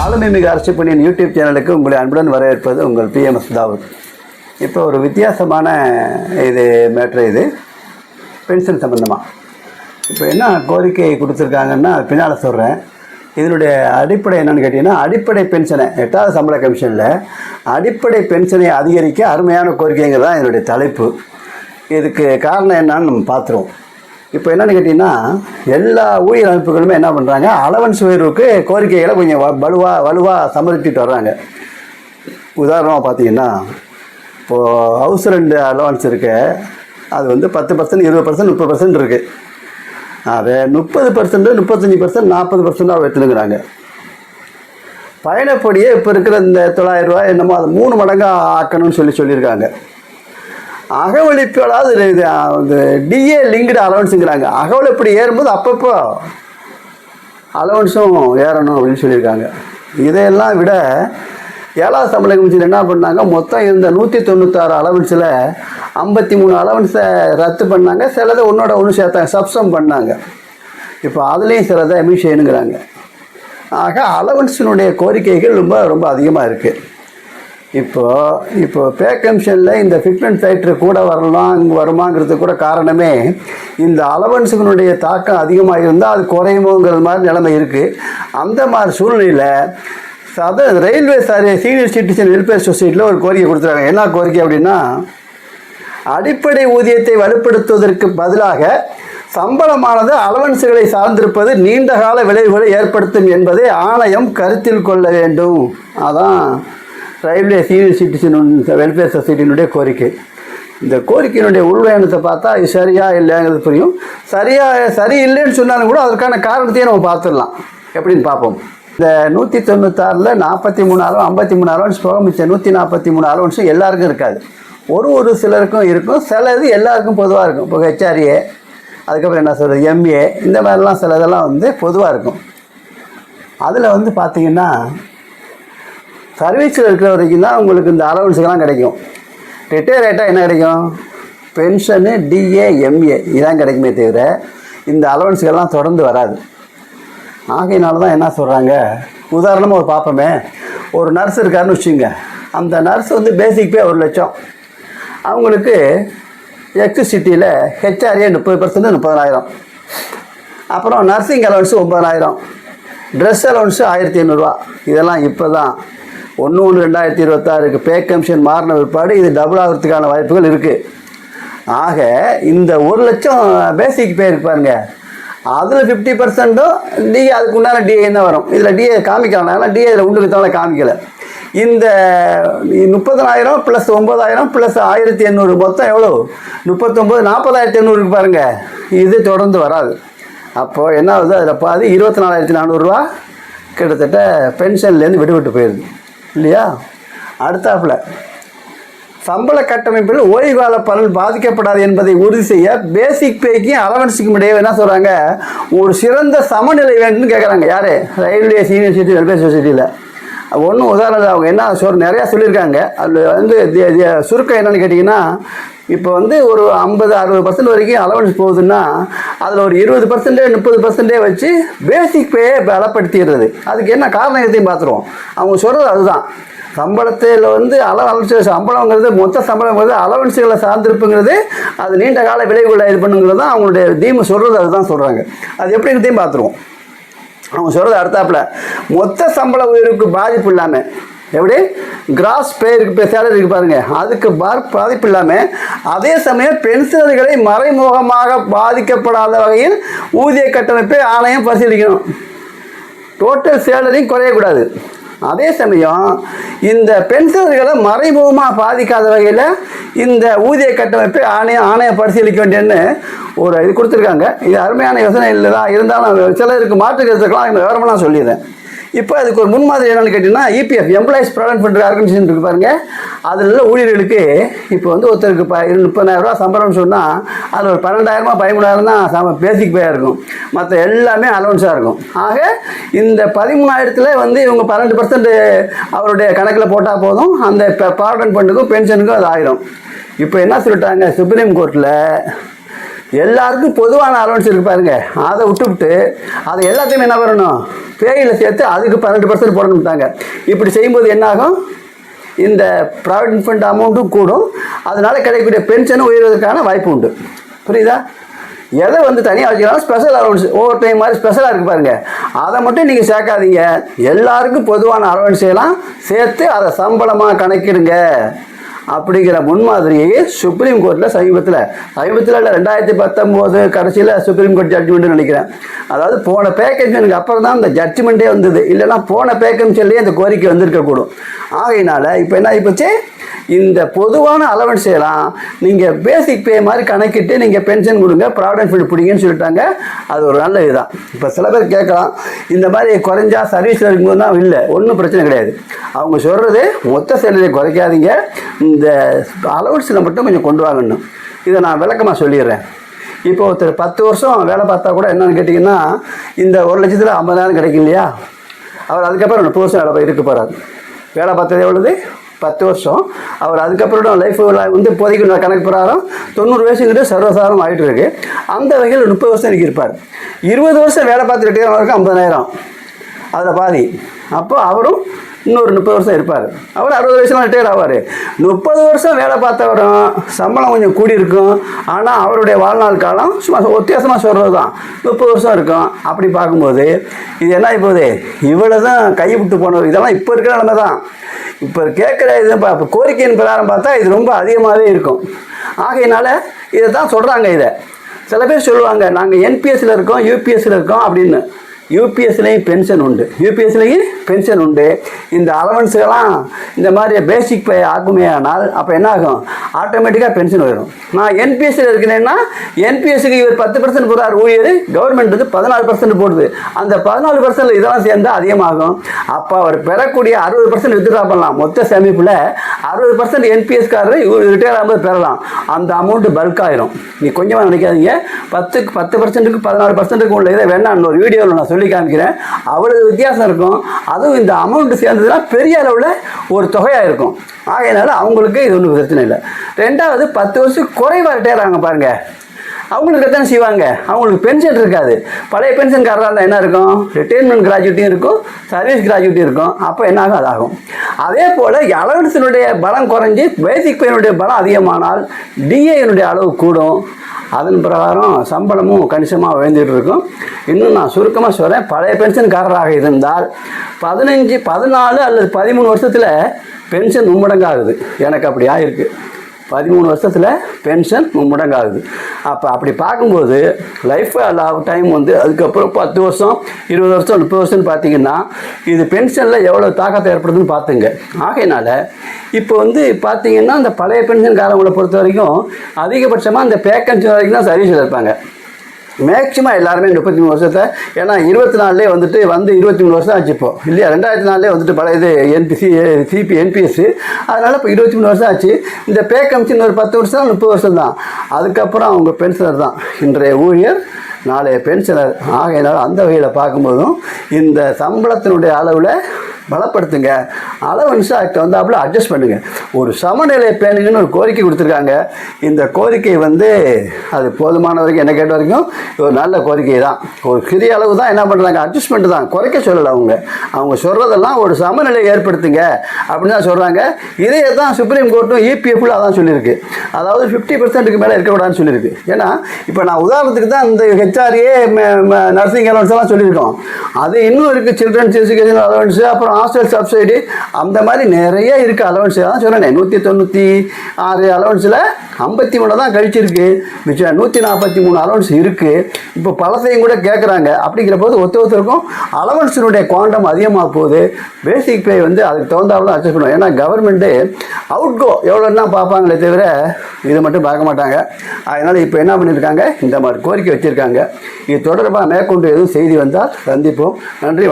ஆளுமைமிகு அரசு பணியின் யூடியூப் சேனலுக்கு உங்களை அன்புடன் வரவேற்பது உங்கள் PMS தாவூத். இப்போ ஒரு வித்தியாசமான மேட்ரு இது பென்ஷன் சம்மந்தமாக. இப்போ என்ன கோரிக்கை கொடுத்துருக்காங்கன்னா பின்னால் சொல்கிறேன். இதனுடைய அடிப்படை என்னென்னு கேட்டிங்கன்னா, அடிப்படை பென்ஷனை 8வது சம்பள கமிஷனில் அடிப்படை பென்ஷனை அதிகரிக்க அருமையான கோரிக்கைங்கிறது தான் இதனுடைய தலைப்பு. இதுக்கு காரணம் என்னான்னு நம்ம பார்த்துருவோம். இப்போ என்னென்னு கேட்டிங்கன்னா, எல்லா ஊழியர் அமைப்புகளுமே என்ன பண்ணுறாங்க, அலவன்ஸ் உயர்வுக்கு கோரிக்கைகளை கொஞ்சம் வலுவாக சமர்ப்பிட்டு வர்றாங்க. உதாரணமாக பார்த்தீங்கன்னா, இப்போது ஹவுஸ் ரெண்ட் அலவன்ஸ் இருக்கு, அது வந்து 10%, 20%, 30% இருக்குது. அதை 30%, 35%, 40% எடுத்துனுங்கிறாங்க. பயணப்படியே இப்போ இருக்கிற இந்த 900 ரூபாய் என்னமோ அது 3 மடங்காக ஆக்கணும்னு சொல்லியிருக்காங்க. அகவலிப்பால் இது டிஏ லிங்க்டு அலவன்ஸுங்கிறாங்க. அகவலிப்படி ஏறும்போது அப்பப்போ அலவன்ஸும் ஏறணும் அப்படின்னு சொல்லியிருக்காங்க. இதையெல்லாம் விட 7வது சம்பள கமிஷன் என்ன பண்ணாங்க, மொத்தம் இருந்த 196 அலவன்ஸில் 53 அலவன்ஸை ரத்து பண்ணாங்க. சிலதை ஒன்று சேர்த்தாங்க, சப்சம் பண்ணாங்க. இப்போ அதுலேயும் சிலதை எமிட் செய்யணுங்கிறாங்க. ஆக அலவன்ஸினுடைய கோரிக்கைகள் ரொம்ப அதிகமாக இருக்குது. இப்போ பே கமிஷனில் இந்த ஃபிட்மெண்ட் ஃபேக்டரி கூட வருமாங்கிறது கூட காரணமே இந்த அலவன்ஸுகளுடைய தாக்கம் அதிகமாக இருந்தால் அது குறையுமோங்கிற மாதிரி நிலைமை இருக்குது. அந்த மாதிரி சூழ்நிலையில் ரயில்வே சீனியர் சிட்டிசன் வெல்ஃபேர் சொசைட்டியில் ஒரு கோரிக்கை கொடுத்துருக்காங்க. என்ன கோரிக்கை அப்படின்னா, அடிப்படை ஊதியத்தை வலுப்படுத்துவதற்கு பதிலாக சம்பளமானது அலவன்ஸுகளை சார்ந்திருப்பது நீண்டகால விளைவுகளை ஏற்படுத்தும் என்பதை ஆணையம் கருத்தில் கொள்ள வேண்டும். அதான் ரயில்வே சீனியர் சிட்டிசன் வெல்ஃபேர் சொசைட்டியினுடைய கோரிக்கை. இந்த கோரிக்கையினுடைய உள்வயணத்தை பார்த்தா இது சரியா இல்லைங்கிறது புரியும். சரி இல்லைன்னு சொன்னாலும் கூட அதற்கான காரணத்தையே நம்ம பார்த்துடலாம். எப்படின்னு பார்ப்போம். இந்த 196ல் 43 53 அலவன்ஸ் போக மிச்சம் 143 அலவன்ஸும் எல்லாருக்கும் இருக்காது. ஒரு சிலருக்கும் இருக்கும், சிலது எல்லாருக்கும் பொதுவாக இருக்கும். இப்போ HRA, அதுக்கப்புறம் என்ன சொல்கிறது, MA, இந்த மாதிரிலாம் சிலதெல்லாம் வந்து பொதுவாக இருக்கும். அதில் வந்து பார்த்திங்கன்னா, சர்வீஸில் இருக்கிற வரைக்கும் தான் உங்களுக்கு இந்த அலவன்ஸுக்கெல்லாம் கிடைக்கும். ரிட்டையர் ஆகிட்டால் என்ன கிடைக்கும், பென்ஷனு, DA, MA இதான் கிடைக்குமே தவிர இந்த அலவன்ஸுக்கெல்லாம் தொடர்ந்து வராது. ஆகையினால தான் என்ன சொல்கிறாங்க, உதாரணமாக ஒரு பார்ப்போமே, ஒரு நர்ஸ் இருக்காருன்னு வச்சுங்க. அந்த நர்ஸ் வந்து பேசிக் பே 1 லட்சம். அவங்களுக்கு எலக்ட்ரிசிட்டியில் HRA 30%, 30,000. அப்புறம் நர்சிங் அலவன்ஸு 9,000, ட்ரெஸ் அலவன்ஸு 1,500 ரூபா. இதெல்லாம் இப்போ தான் 1/1/2026 பே கமிஷன் மாறின பிற்பாடு இது டபுள் ஆகிறதுக்கான வாய்ப்புகள் இருக்குது. ஆக இந்த 1 லட்சம் பேசிக் பே இருப்பாருங்க, அதில் 50%ம் டிஏ, அதுக்கு உண்டான டிஏ தான் வரும். இதில் டிஏ காமிக்கலாம், ஆனால் டிஏ இதில் உண்டுக்கு காமிக்கலை. இந்த 30,000 + 9,000 + 1,800 மொத்தம் எவ்வளோ, 39, 40,800 பாருங்கள். இது தொடர்ந்து வராது. அப்போது என்ன ஆகுது, அதில் பாதி 24,400 ரூபா கிட்டத்தட்ட பென்ஷன்லேருந்து விடுபட்டு போயிடுது இல்லையா. அடுத்தாப்பில் சம்பள கட்டமைப்பில் ஓய்வுகால பலன் பாதிக்கப்படாது என்பதை உறுதி செய்ய பேசிக் பேக்கும் அலவன்ஸுக்கும் இடையே என்ன சொல்கிறாங்க, ஒரு சிறந்த சமநிலை வேண்டும்னு கேட்குறாங்க. யார், ரயில்வே சீனியர் சிட்டிசன் வெல்ஃபேர் சொசைட்டியில். ஒன்றும் உதாரணம் அவங்க என்ன நிறையா சொல்லியிருக்காங்க. அதில் வந்து சுருக்கம் என்னென்னு கேட்டிங்கன்னா, இப்போ வந்து ஒரு 50-60% வரைக்கும் அலவன்ஸ் போகுதுன்னா அதில் ஒரு 20%, 30% வச்சு பேசிக் பேயை பலப்படுத்திடுறது. அதுக்கு என்ன காரணம் எதையும் பார்த்துருவோம். அவங்க சொல்கிறது அதுதான், சம்பளத்தில் வந்து அலவன்ஸ் சம்பளங்கிறது மொத்த சம்பளங்கிறது அலவன்ஸுகளை சார்ந்திருப்புங்கிறது அது நீண்ட கால விளைவுகளை இது பண்ணுங்கிறது தான் அவங்களுடைய தீமை சொல்கிறது. அதுதான் சொல்கிறாங்க. அது எப்படிங்கிறதையும் பார்த்துருவோம். அவங்க சொல்கிறது அடுத்தாப்பில், மொத்த சம்பள உயர்வுக்கு பாதிப்பு இல்லாமல், எப்படி கிராஸ் பேருக்கு சேலரி இருக்கு பாருங்கள், அதுக்கு பாதிப்பு இல்லாமல் அதே சமயம் பென்ஷனர்களை மறைமுகமாக பாதிக்கப்படாத வகையில் ஊதிய கட்டமைப்பை ஆணையம் பரிசீலிக்கணும். டோட்டல் சேலரியும் குறையக்கூடாது. அதே சமயம் இந்த பென்ஷனர்களை மறைமுகமாக பாதிக்காத வகையில் இந்த ஊதிய கட்டமைப்பை ஆணையம் பரிசீலிக்க வேண்டியன்னு ஒரு இது கொடுத்துருக்காங்க. இது அருமையான யோசனை இல்லை தான், இருந்தாலும் சிலருக்கு மாற்று கருத்துக்கலாம் விவரமெல்லாம் சொல்லிடுறேன். இப்போ அதுக்கு ஒரு முன்மாதிரி என்னென்னு கேட்டிங்கன்னா, EPF employees provident fund organisation இருக்குது பாருங்கள். அதில் உள்ள ஊழியர்களுக்கு இப்போ வந்து ஒருத்தருக்கு 30,000 ரூபா சம்பளம்னு சொன்னால் அதில் ஒரு 12,000 13,000 தான் பேசிக் பேயாக இருக்கும். மற்ற எல்லாமே அலவன்ஸாக இருக்கும். ஆக இந்த 13,000ல் வந்து இவங்க 12% அவருடைய கணக்கில் போட்டால் போதும், அந்த ப்ராவிடென்ட் ஃபண்டுக்கும் பென்ஷனுக்கும் அது ஆயிடும். இப்போ என்ன சொல்லிட்டாங்க, சுப்ரீம் கோர்ட்டில் எல்லாருக்கும் பொதுவான அலவன்ஸ் இருக்கு பாருங்க, அதை விட்டுவிட்டு அதை எல்லாத்தையுமே என்ன பண்ணணும், பேயில் சேர்த்து அதுக்கு 12% போடணுட்டாங்க. இப்படி செய்யும்போது என்னாகும், இந்த ப்ராவிடென்ட் ஃபண்ட் அமௌண்ட்டும் கூடும், அதனால் கிடைக்கக்கூடிய பென்ஷனும் உயர்வதற்கான வாய்ப்பு உண்டு. புரியுதா? எதை வந்து தனியாக வச்சுக்கலாம், ஸ்பெஷல் அலவன்ஸ் ஓவர் டைம் மாதிரி ஸ்பெஷலாக இருக்குது பாருங்கள், அதை மட்டும் நீங்கள் சேர்க்காதீங்க. எல்லாருக்கும் பொதுவான அலவன்ஸையெல்லாம் சேர்த்து அதை சம்பளமாக கணக்கிடுங்க அப்படிங்கிற முன்மாதிரியை சுப்ரீம் கோர்ட்டில் சமீபத்தில் இல்லை 2019 கடைசியில் சுப்ரீம் கோர்ட் ஜட்ஜ்மெண்ட்னு நினைக்கிறேன். அதாவது போன பே கமிஷனுக்கு அப்புறம் தான் இந்த ஜட்ஜ்மெண்ட்டே வந்தது, இல்லைன்னா போன பே கமிஷன்லேயே இந்த கோரிக்கை வந்திருக்கக்கூடும். ஆகையினால இப்போ என்ன ஆகிப்போச்சு, இந்த பொதுவான அலவன்ஸ் எல்லாம் நீங்கள் பேசிக் பே மாதிரி கணக்கிட்டு நீங்கள் பென்ஷன் கொடுங்க, ப்ராவிடென்ட் ஃபண்ட் பிடிங்கன்னு சொல்லிட்டாங்க. அது ஒரு நல்ல இதுதான். இப்போ சில பேர் கேட்கலாம், இந்த மாதிரி குறைஞ்சா சர்வீஸில் இருக்கும்போது தான், இல்லை ஒன்றும் பிரச்சனை கிடையாது. அவங்க சொல்கிறது மொத்த சேலரியை குறைக்காதீங்க, இந்த அலவன்ஸில் மட்டும் கொஞ்சம் கொண்டு வாங்கணும். இதை நான் விளக்கமாக சொல்லிடுறேன். இப்போ ஒருத்தர் 10 வருஷம் வேலை பார்த்தா கூட என்னென்னு கேட்டிங்கன்னா, இந்த 1,50,000 கிடைக்கும் இல்லையா, அவர் அதுக்கப்புறம் 30 வருஷம் வேலை இருக்க போகிறார். வேலை பார்த்தது எவ்வளவு, 10 வருஷம். அவர் அதுக்கப்புறம் லைஃப் வந்து இப்போதைக்கு கணக்கு பிரகாரம் 90 வயசுங்கிறது சர்வசாதாரணம் ஆகிட்டு இருக்கு. அந்த வகையில் 30 வருஷம் எனக்கு இருப்பார். 20 வருஷம் வேலை பார்த்து ரிட்டையர் ஆகிறதுக்கு 50,000, அதில் பாதி. அப்போ அவரும் இன்னொரு 30 வருஷம் இருப்பார். அவர் 60 வயசுலாம் ரிட்டையர் ஆவார். 30 வருஷம் வேலை பார்த்தவரும் சம்பளம் கொஞ்சம் கூடி இருக்கும், ஆனால் அவருடைய வாழ்நாள் காலம் சும்மா வித்தியாசமாக சொல்கிறது தான் 30 வருஷம் இருக்கும். அப்படி பார்க்கும்போது இது என்ன இப்போது இவ்வளோ தான் கைவிட்டு போனவர். இதெல்லாம் இப்போ இருக்கிற நிலைமை தான். இப்போ கேட்குற இது கோரிக்கையின் பிரகாரம் பார்த்தா இது ரொம்ப அதிகமாகவே இருக்கும். ஆகையினால இதை தான் சொல்கிறாங்க. இதை சில பேர் சொல்லுவாங்க, நாங்கள் என்பிஎஸ்சில் இருக்கோம், யூபிஎஸ்சில் இருக்கோம் அப்படின்னு. யூபிஎஸ்லேயும் பென்ஷன் உண்டு, யூபிஎஸ்லேயும் பென்ஷன் உண்டு. இந்த அலவன்ஸுகள்லாம் இந்த மாதிரி பேசிக் பே ஆகுமே ஆனால் அப்போ என்ன ஆகும், ஆட்டோமேட்டிக்காக பென்ஷன் வரும். நான் என்பிஎஸ்சில் இருக்கிறேன்னா என்பிஎஸ்சிக்கு இவர் 10% போடுறார் ஊழியர், கவர்மெண்ட் வந்து 14% போடுது. அந்த 14% இதெல்லாம் சேர்ந்தால் அதிகமாகும். அப்போ அவர் பெறக்கூடிய 60% வித்ட்ரா பண்ணலாம். மொத்த சேமிப்பில் 60% என்பிஎஸ்காரர் ரிட்டையர் ஆகும்போது பெறலாம். அந்த அமௌண்ட்டு பல்க் ஆயிரும். நீ கொஞ்சமாக நினைக்காதீங்க, 10% 14% உள்ள இதை வேணா இன்னொரு வீடியோவில் நான் சொல்லி காமிக்கிறேன். அவ்வளவு வித்தியாசம் இருக்கும். அதுவும் இந்த அமௌண்ட் சேர்ந்ததுன்னா பெரிய அளவில் ஒரு தொகையாக இருக்கும். ஆகையினால அவங்களுக்கு இது ஒன்றும் பிரச்சனை இல்லை. ரெண்டாவது 10 வருஷத்துக்கு குறைவாக ரிட்டையர் ஆகாங்க பாருங்கள், அவங்களுக்கு தான் செய்வாங்க. அவங்களுக்கு பென்ஷன் இருக்காது. பழைய பென்ஷன்காரராக இருந்தால் என்ன இருக்கும், ரிட்டைர்மெண்ட் கிராஜுவிட்டியும் இருக்கும், சர்வீஸ் கிராஜுவிட்டியும் இருக்கும். அப்போ என்ன ஆகும், அதாகும். அதே போல் அலவன்ஸினுடைய பலம் குறைஞ்சி பேசிக் பேனுடைய பலம் அதிகமானால் டிஏனுடைய அளவு கூடும். அதன் பிரகாரம் சம்பளமும் கணிசமாக உயர்ந்துகிட்டு இருக்கும். இன்னும் நான் சுருக்கமாக சொல்கிறேன், பழைய பென்ஷன்காரராக இருந்தால் 15, 14 அல்லது 13 வருஷத்தில் பென்ஷன் மும்மடங்காகுது. எனக்கு அப்படி ஆகிருக்கு. 13 வருஷத்தில் பென்ஷன் மும்மடங்காகுது. அப்போ அப்படி பார்க்கும்போது லைஃப் டைம் வந்து அதுக்கப்புறம் 10 வருஷம் 20 வருஷம் 30 வருஷம்னு பார்த்தீங்கன்னா இது பென்ஷனில் எவ்வளோ தாக்கத்தை ஏற்படுதுன்னு பார்த்துங்க. ஆகையினால இப்போ வந்து பார்த்தீங்கன்னா இந்த பழைய பென்ஷன்காரங்களை பொறுத்த வரைக்கும் அதிகபட்சமாக இந்த பேக்கன்சி வரைக்கும் தான் சர்வீஸில் இருப்பாங்க. மேக்சிமம் எல்லாருமே 33 வருஷத்தை, ஏன்னா 24 வந்துட்டு 23 வருஷம் ஆச்சு இப்போ இல்லையா, 2004 வந்துட்டு பழைய இது என்பிஎஸ். அதனால் இப்போ 23 வருஷம் ஆச்சு. இந்த பே கமிஷன் ஒரு 10 வருஷம் 30 வருஷம் தான். அதுக்கப்புறம் அவங்க பென்ஷனர் தான் இன்றைய ஊழியர், நாளைய பென்ஷனர். ஆகையினால் அந்த வகையில் பார்க்கும்போதும் இந்த சம்பளத்தினுடைய அளவில் பலப்படுத்துங்க. அலவன்ஸ் ஆக்ட் வந்தாப்புல அட்ஜஸ்ட் பண்ணுங்கள். ஒரு சமநிலை பேணுங்கன்னு ஒரு கோரிக்கை கொடுத்துருக்காங்க. இந்த கோரிக்கை வந்து அது போதுமான வரைக்கும் என்ன கேட்ட வரைக்கும் ஒரு நல்ல கோரிக்கை தான். ஒரு சிறிய அளவு தான் என்ன பண்ணுறாங்க, அட்ஜஸ்ட்மெண்ட் தான், குறைக்க சொல்லலை. அவங்க சொல்கிறதெல்லாம் ஒரு சமநிலை ஏற்படுத்துங்க அப்படின்னு தான் சொல்கிறாங்க. இதே தான் சுப்ரீம் கோர்ட்டும் இபிஎஃப்ல அதான் சொல்லியிருக்கு. அதாவது 50%க்கு மேலே இருக்கக்கூடாதுன்னு சொல்லியிருக்கு. ஏன்னா இப்போ நான் உதாரணத்துக்கு தான் இந்த ஹெச்ஆர்ஏ நர்சிங் அலவன்ஸ் எல்லாம் சொல்லியிருக்கோம். அது இன்னும் இருக்குது, சில்ட்ரன்ஸ் எஜுகேஷன் அலவன்ஸு, அப்புறம் ஹாஸ்டல் சப்சிடி, அந்த மாதிரி நிறைய இருக்குது அலவன்ஸ். தான் சொல்கிறேன், 196 அலவன்ஸில் 53 தான் கழிச்சிருக்கு. மிச்சம் 143 அலவன்ஸ் இருக்குது. இப்போ பலசையும் கூட கேட்குறாங்க. அப்படிங்கிற போது ஒருத்தருக்கும் அலவன்ஸினுடைய குவாண்டம் அதிகமாக போகுது. பேசிக் பே வந்து அதுக்கு தகுந்தாப்புல அட்ஜஸ்ட் பண்ணுவோம். ஏன்னா கவர்மெண்ட்டு அவுட்கோ எவ்வளோன்னா பார்ப்பாங்களே தவிர இதை மட்டும் பார்க்க மாட்டாங்க. அதனால் இப்போ என்ன பண்ணியிருக்காங்க, இந்த மாதிரி கோரிக்கை வச்சுருக்காங்க. இது தொடர்பாக மேற்கொண்டு எதுவும் செய்தி வந்தால் சந்திப்போம். நன்றி, வணக்கம்.